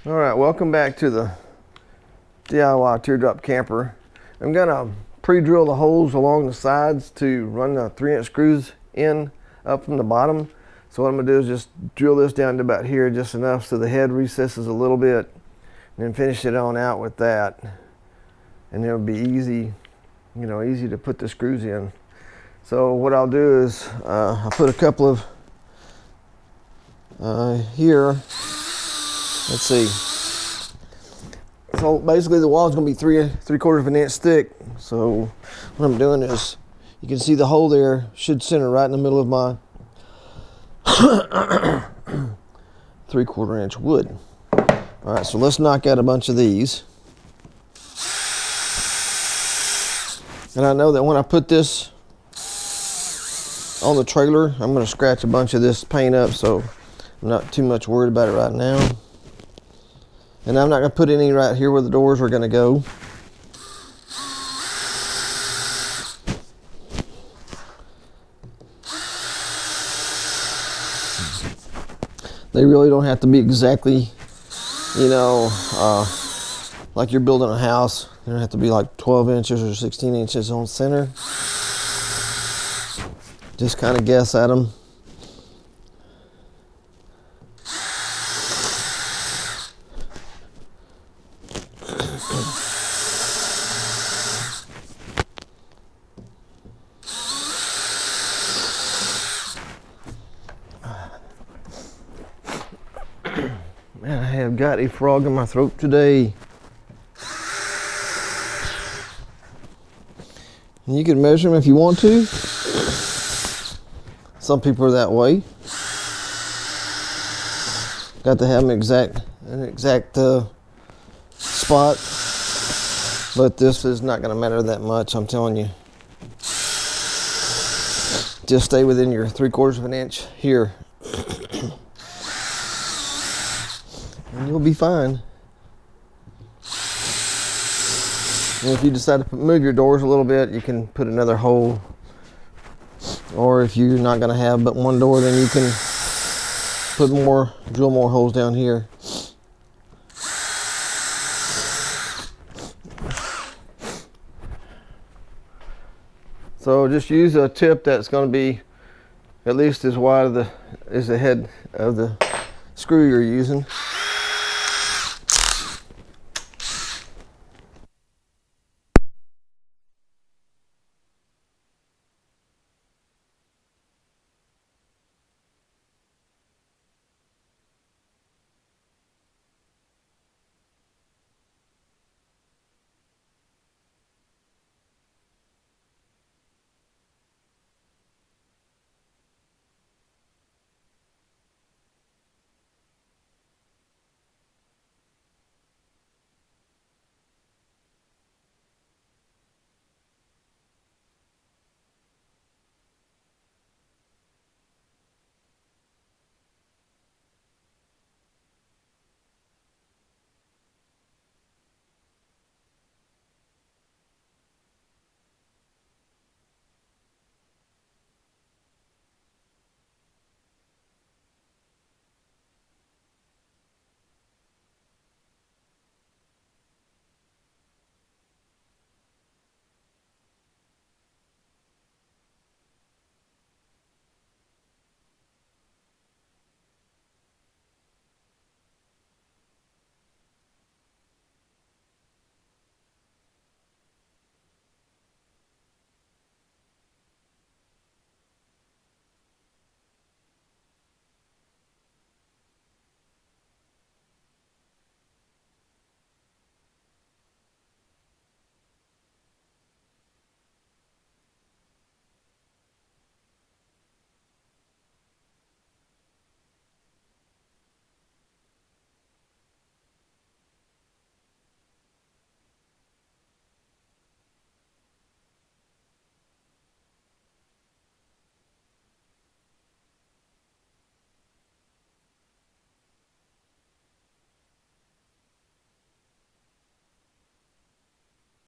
All right, welcome back to the DIY teardrop camper. I'm gonna pre-drill the holes along the sides to run the 3-inch screws in up from the bottom. So what I'm gonna do is just drill this down to about here, just enough so the head recesses a little bit, and then finish it on out with that. And it'll be easy, easy to put the screws in. So what I'll do is I'll put a couple of here. Let's see. So basically the wall is going to be 3/4 of an inch thick. So what I'm doing is, you can see the hole there should center right in the middle of my 3/4 inch wood. All right, so let's knock out a bunch of these. And I know that when I put this on the trailer, I'm going to scratch a bunch of this paint up, so I'm not too much worried about it right now. And I'm not going to put any right here where the doors are going to go. They really don't have to be exactly, like you're building a house. They don't have to be like 12 inches or 16 inches on center. Just kind of guess at them. Man, I have got a frog in my throat today. And you can measure them if you want to. Some people are that way. Got to have an exact spot. But this is not going to matter that much, I'm telling you. Just stay within your 3/4 of an inch here. And you'll be fine. And if you decide to move your doors a little bit, you can put another hole. Or if you're not going to have but one door, then you can drill more holes down here. So just use a tip that's going to be at least as wide as the head of the screw you're using.